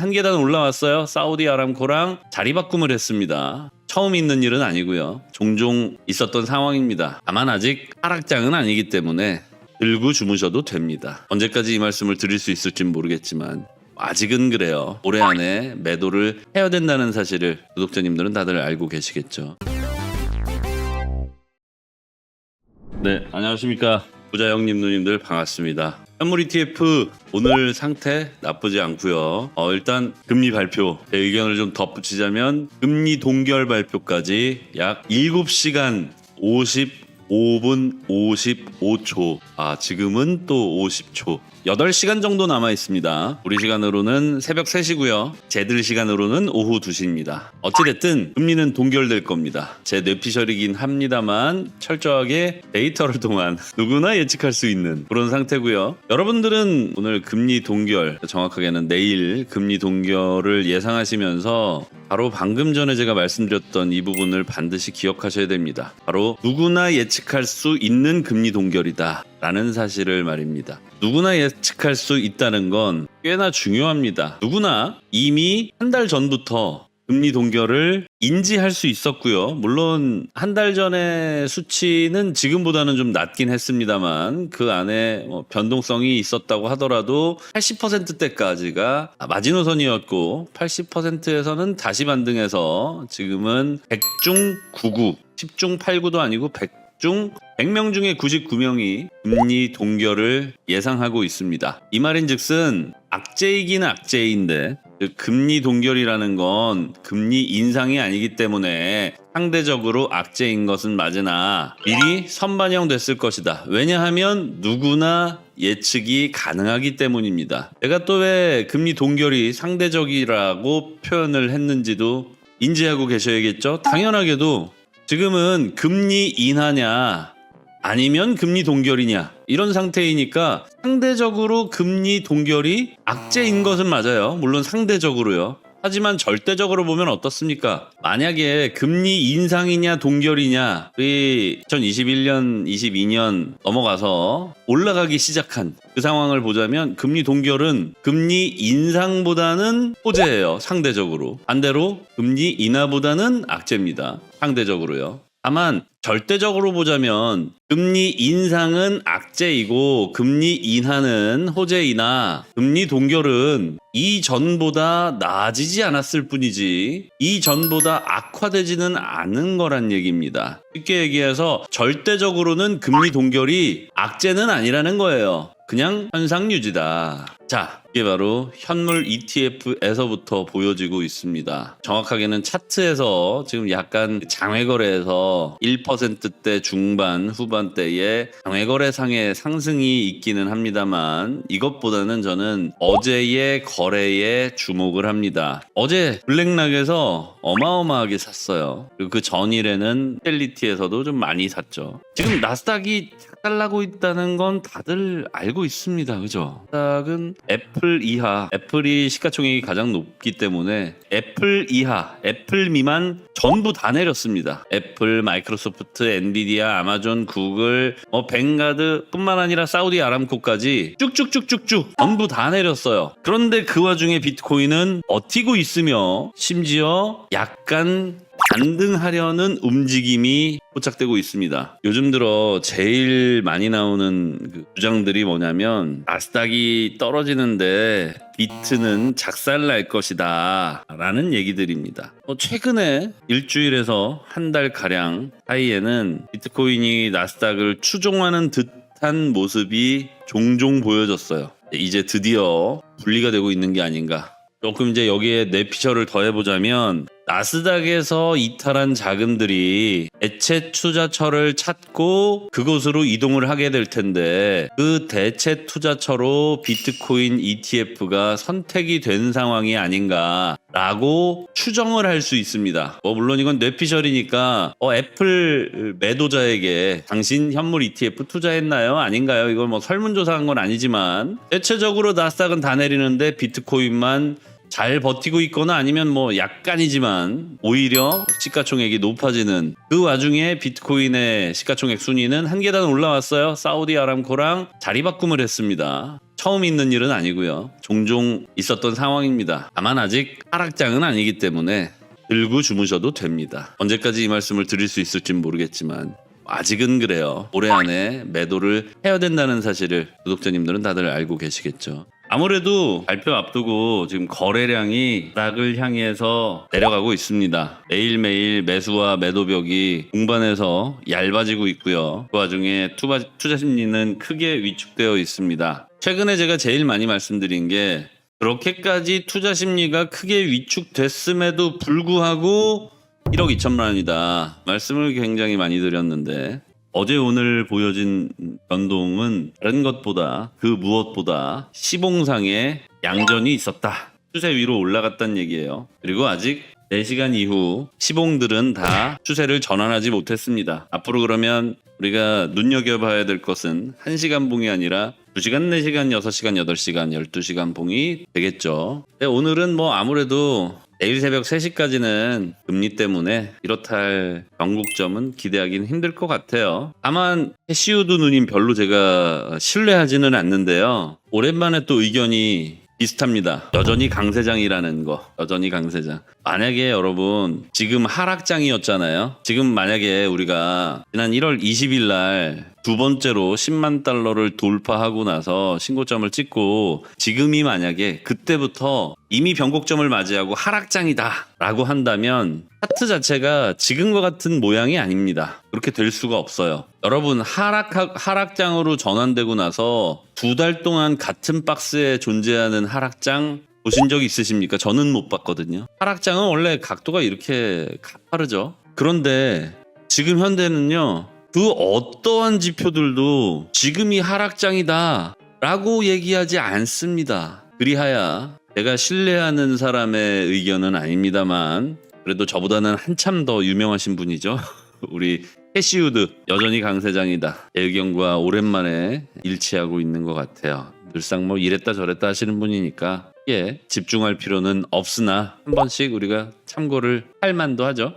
한 계단 올라왔어요. 사우디 아람코랑 자리 바꿈을 했습니다. 처음 있는 일은 아니고요. 종종 있었던 상황입니다. 다만 아직 하락장은 아니기 때문에 들고 주무셔도 됩니다. 언제까지 이 말씀을 드릴 수 있을진 모르겠지만 아직은 그래요. 올해 안에 매도를 해야 된다는 사실을 구독자님들은 다들 알고 계시겠죠. 네, 안녕하십니까. 부자형님 누님들 반갑습니다. 현물 ETF 오늘 상태 나쁘지 않고요. 일단 금리 발표 제 의견을 좀 덧붙이자면 금리 동결 발표까지 약 7시간 55분 55초 지금은 또 50초 8시간 정도 남아 있습니다. 우리 시간으로는 새벽 3시고요. 쟤들 시간으로는 오후 2시입니다. 어찌됐든 금리는 동결될 겁니다. 제 뇌피셜이긴 합니다만 철저하게 데이터를 통한 누구나 예측할 수 있는 그런 상태고요. 여러분들은 오늘 금리 동결, 정확하게는 내일 금리 동결을 예상하시면서 바로 방금 전에 제가 말씀드렸던 이 부분을 반드시 기억하셔야 됩니다. 바로 누구나 예측할 수 있는 금리 동결이다 라는 사실을 말입니다. 누구나 예측할 수 있다는 건 꽤나 중요합니다. 누구나 이미 한 달 전부터 금리 동결을 인지할 수 있었고요. 물론 한 달 전의 수치는 지금보다는 좀 낮긴 했습니다만 그 안에 변동성이 있었다고 하더라도 80%대까지가 마지노선이었고 80%에서는 다시 반등해서 지금은 100중 99, 10중 89도 아니고 100명 중에 99명이 금리 동결을 예상하고 있습니다. 이 말인즉슨 악재이긴 악재인데 금리 동결이라는 건 금리 인상이 아니기 때문에 상대적으로 악재인 것은 맞으나 미리 선반영됐을 것이다. 왜냐하면 누구나 예측이 가능하기 때문입니다. 제가 또 왜 금리 동결이 상대적이라고 표현을 했는지도 인지하고 계셔야겠죠? 당연하게도 지금은 금리 인하냐 아니면 금리 동결이냐 이런 상태이니까 상대적으로 금리 동결이 악재인 것은 맞아요. 물론 상대적으로요. 하지만 절대적으로 보면 어떻습니까? 만약에 금리 인상이냐 동결이냐 우리 2021년, 22년 넘어가서 올라가기 시작한 그 상황을 보자면 금리 동결은 금리 인상보다는 호재예요. 상대적으로. 반대로 금리 인하보다는 악재입니다. 상대적으로요. 다만 절대적으로 보자면 금리 인상은 악재이고 금리 인하는 호재이나 금리 동결은 이전보다 나아지지 않았을 뿐이지 이전보다 악화되지는 않은 거란 얘기입니다. 쉽게 얘기해서 절대적으로는 금리 동결이 악재는 아니라는 거예요. 그냥 현상 유지다. 자, 이게 바로 현물 ETF에서부터 보여지고 있습니다. 정확하게는 차트에서 지금 약간 장외거래에서 1%대 중반 후반대에 장외거래상의 상승이 있기는 합니다만 이것보다는 저는 어제의 거래에 주목을 합니다. 어제 블랙락에서 어마어마하게 샀어요. 그리고 그 전일에는 텔리티에서도 좀 많이 샀죠. 지금 나스닥이 작달나고 있다는 건 다들 알고 있습니다. 그죠? 나스닥은 애플 이하, 애플이 시가총액이 가장 높기 때문에 애플 이하, 애플 미만 전부 다 내렸습니다. 애플, 마이크로소프트, 엔비디아, 아마존, 구글, 뱅가드 뿐만 아니라 사우디 아람코까지 쭉쭉쭉쭉쭉 전부 다 내렸어요. 그런데 그 와중에 비트코인은 버티고 있으며 심지어 약간 반등하려는 움직임이 포착되고 있습니다. 요즘 들어 제일 많이 나오는 그 주장들이 뭐냐면 나스닥이 떨어지는데 비트는 작살날 것이다 라는 얘기들입니다. 최근에 일주일에서 한 달 가량 사이에는 비트코인이 나스닥을 추종하는 듯한 모습이 종종 보여졌어요. 이제 드디어 분리가 되고 있는 게 아닌가. 조금 이제 여기에 뇌피셜을 더해보자면 나스닥에서 이탈한 자금들이 대체 투자처를 찾고 그곳으로 이동을 하게 될 텐데 그 대체 투자처로 비트코인 ETF가 선택이 된 상황이 아닌가라고 추정을 할 수 있습니다. 물론 이건 뇌피셜이니까 애플 매도자에게 당신 현물 ETF 투자했나요? 아닌가요? 이걸 설문조사한 건 아니지만 대체적으로 나스닥은 다 내리는데 비트코인만 잘 버티고 있거나 아니면 약간이지만 오히려 시가총액이 높아지는 그 와중에 비트코인의 시가총액 순위는 한 계단 올라왔어요. 사우디 아람코랑 자리 바꿈을 했습니다. 처음 있는 일은 아니고요. 종종 있었던 상황입니다. 다만 아직 하락장은 아니기 때문에 들고 주무셔도 됩니다. 언제까지 이 말씀을 드릴 수 있을진 모르겠지만 아직은 그래요. 올해 안에 매도를 해야 된다는 사실을 구독자님들은 다들 알고 계시겠죠. 아무래도 발표 앞두고 지금 거래량이 바닥을 향해서 내려가고 있습니다. 매일매일 매수와 매도벽이 공반에서 얇아지고 있고요. 그 와중에 투자 심리는 크게 위축되어 있습니다. 최근에 제가 제일 많이 말씀드린 게 그렇게까지 투자 심리가 크게 위축됐음에도 불구하고 1억 2천만 원이다. 말씀을 굉장히 많이 드렸는데 어제 오늘 보여진 변동은 다른 것보다 그 무엇보다 시봉상에 양전이 있었다. 추세 위로 올라갔다는 얘기예요. 그리고 아직 4시간 이후 시봉들은 다 추세를 전환하지 못했습니다. 앞으로 그러면 우리가 눈여겨봐야 될 것은 1시간 봉이 아니라 2시간, 4시간, 6시간, 8시간, 12시간 봉이 되겠죠. 근데 오늘은 뭐 아무래도 내일 새벽 3시까지는 금리 때문에 이렇다 할 변곡점은 기대하기는 힘들 것 같아요. 다만 캐시우드 누님 별로 제가 신뢰하지는 않는데요. 오랜만에 또 의견이 비슷합니다. 여전히 강세장이라는 거. 여전히 강세장. 만약에 여러분 지금 하락장이었잖아요. 지금 만약에 우리가 지난 1월 20일 날 두 번째로 10만 달러를 돌파하고 나서 신고점을 찍고 지금이 만약에 그때부터 이미 변곡점을 맞이하고 하락장이다 라고 한다면 차트 자체가 지금과 같은 모양이 아닙니다. 그렇게 될 수가 없어요. 여러분 하락장으로 전환되고 나서 2달 동안 같은 박스에 존재하는 하락장 보신 적 있으십니까? 저는 못 봤거든요. 하락장은 원래 각도가 이렇게 가파르죠. 그런데 지금 현대는요. 그 어떠한 지표들도 지금이 하락장이다 라고 얘기하지 않습니다. 그리하여 제가 신뢰하는 사람의 의견은 아닙니다만 그래도 저보다는 한참 더 유명하신 분이죠. 우리 캐시우드 여전히 강세장이다. 제 의견과 오랜만에 일치하고 있는 것 같아요. 늘상 뭐 이랬다 저랬다 하시는 분이니까 집중할 필요는 없으나 한 번씩 우리가 참고를 할 만도 하죠.